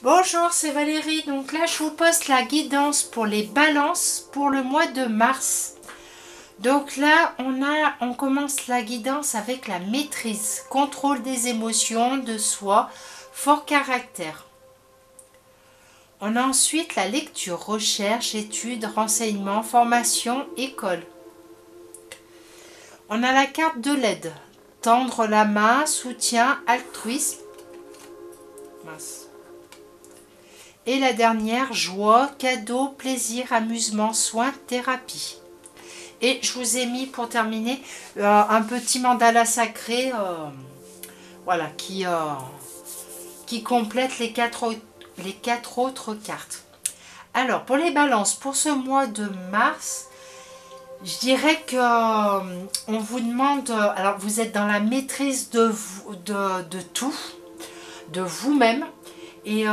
Bonjour, c'est Valérie. Donc là, je vous poste la guidance pour les balances pour le mois de mars. Donc là, on commence la guidance avec la maîtrise, contrôle des émotions, de soi, fort caractère. On a ensuite la lecture, recherche, études, renseignements, formation, école. On a la carte de l'aide, tendre la main, soutien, altruisme. Mince. Et la dernière, joie, cadeau, plaisir, amusement, soins, thérapie. Et je vous ai mis pour terminer un petit mandala sacré voilà, qui complète les quatre autres cartes. Alors pour les balances, pour ce mois de mars, je dirais que on vous demande, alors vous êtes dans la maîtrise de tout, de vous-même. Et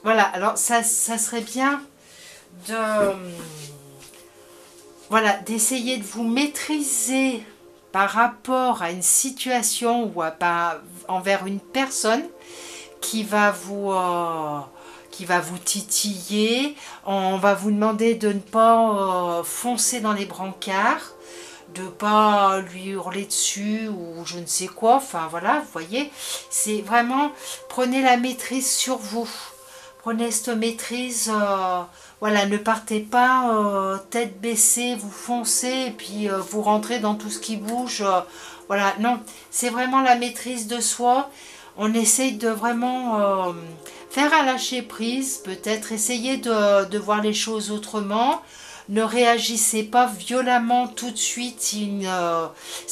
voilà, alors ça serait bien de voilà, d'essayer de vous maîtriser par rapport à une situation ou envers une personne qui va vous titiller. On va vous demander de ne pas foncer dans les brancards, de ne pas lui hurler dessus ou je ne sais quoi. Enfin voilà, vous voyez, c'est vraiment, prenez la maîtrise sur vous. Prenez cette maîtrise, voilà, ne partez pas tête baissée, vous foncez et puis vous rentrez dans tout ce qui bouge. Voilà, non, c'est vraiment la maîtrise de soi. On essaye de vraiment faire un lâcher prise, peut-être essayer de voir les choses autrement. Ne réagissez pas violemment tout de suite si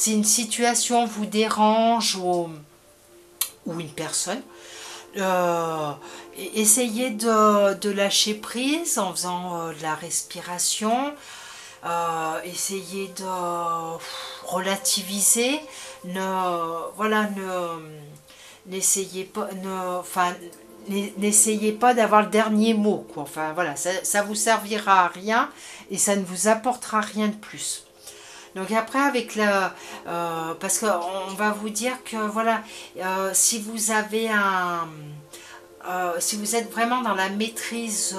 une situation vous dérange ou une personne. Essayez de lâcher prise en faisant de la respiration. Essayez de relativiser. N'essayez pas, n'essayez pas d'avoir le dernier mot, quoi. Enfin voilà, ça vous servira à rien et ça ne vous apportera rien de plus. Donc après avec parce qu'on va vous dire que voilà, si vous avez si vous êtes vraiment dans la maîtrise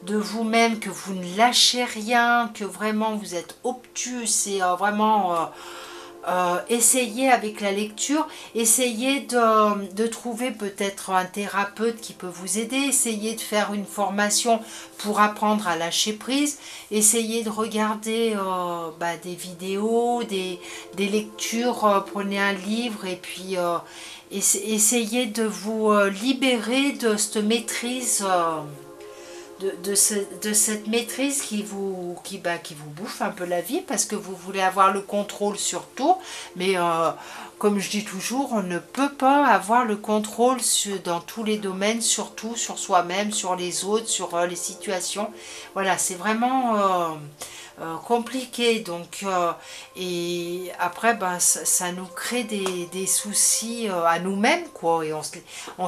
de vous-même, que vous ne lâchez rien, que vraiment vous êtes obtus et vraiment essayez avec la lecture, essayez de trouver peut-être un thérapeute qui peut vous aider, essayez de faire une formation pour apprendre à lâcher prise, essayez de regarder des vidéos, des lectures, prenez un livre et puis essayez de vous libérer de cette maîtrise. De cette maîtrise qui vous bouffe un peu la vie parce que vous voulez avoir le contrôle sur tout, mais comme je dis toujours, on ne peut pas avoir le contrôle dans tous les domaines, surtout sur soi-même, sur les autres, sur les situations. Voilà, c'est vraiment compliqué. Donc, et après, ça nous crée des soucis à nous-mêmes, quoi. Et on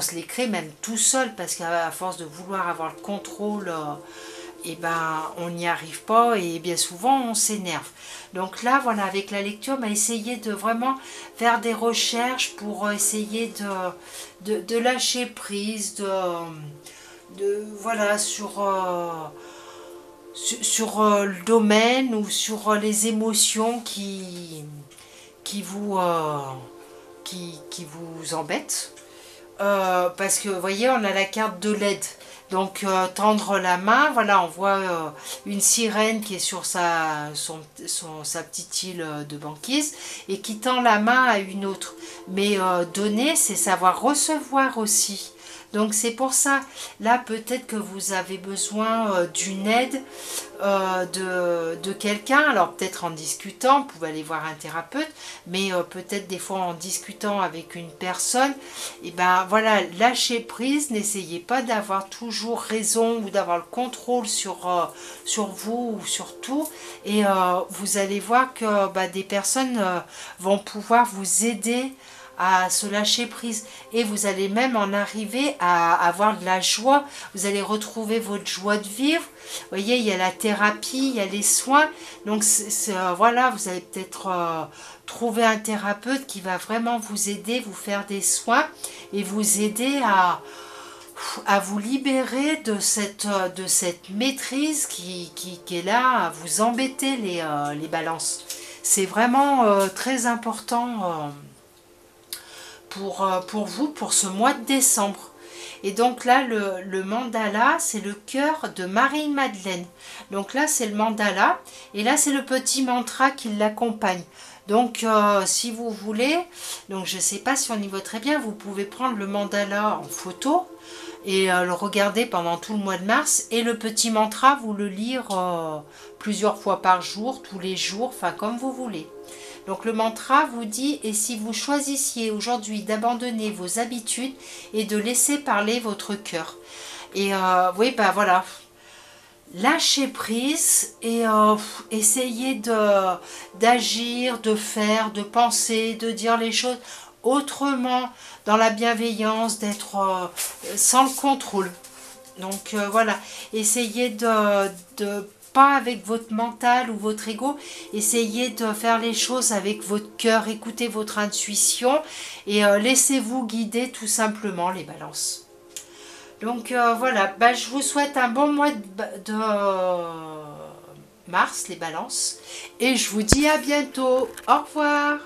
se les crée même tout seul parce qu'à force de vouloir avoir le contrôle, et on n'y arrive pas et bien souvent on s'énerve. Donc là, voilà, avec la lecture, essayer de vraiment faire des recherches pour essayer de lâcher prise, voilà, sur le domaine ou sur les émotions qui vous embêtent. Parce que vous voyez, on a la carte de l'aide. Donc tendre la main, voilà, on voit une sirène qui est sur sa petite île de banquise et qui tend la main à une autre. Mais donner, c'est savoir recevoir aussi. Donc c'est pour ça, là peut-être que vous avez besoin d'une aide de quelqu'un, alors peut-être en discutant, vous pouvez aller voir un thérapeute, mais peut-être des fois en discutant avec une personne, et voilà, lâchez prise, n'essayez pas d'avoir toujours raison ou d'avoir le contrôle sur vous ou sur tout, et vous allez voir que des personnes vont pouvoir vous aider à se lâcher prise et vous allez même en arriver à avoir de la joie, vous allez retrouver votre joie de vivre. Vous voyez, il y a la thérapie, il y a les soins, donc voilà, vous allez peut-être trouver un thérapeute qui va vraiment vous aider, vous faire des soins et vous aider à vous libérer de cette maîtrise qui est là à vous embêter les balances. C'est vraiment très important pour vous, pour ce mois de décembre. Et donc là, le mandala, c'est le cœur de Marie-Madeleine. Donc là, c'est le mandala. Et là, c'est le petit mantra qui l'accompagne. Donc, si vous voulez, donc je ne sais pas si on y voit très bien, vous pouvez prendre le mandala en photo et le regarder pendant tout le mois de mars. Et le petit mantra, vous le lire plusieurs fois par jour, tous les jours, enfin comme vous voulez. Donc le mantra vous dit: et si vous choisissiez aujourd'hui d'abandonner vos habitudes et de laisser parler votre cœur. Et oui, ben voilà, lâchez prise et essayez d'agir, de faire, de penser, de dire les choses autrement, dans la bienveillance, d'être sans le contrôle. Donc voilà, essayez de pas avec votre mental ou votre ego, essayez de faire les choses avec votre cœur, écoutez votre intuition et laissez-vous guider tout simplement, les balances. Donc voilà, bah, je vous souhaite un bon mois de mars, les balances, et je vous dis à bientôt. Au revoir.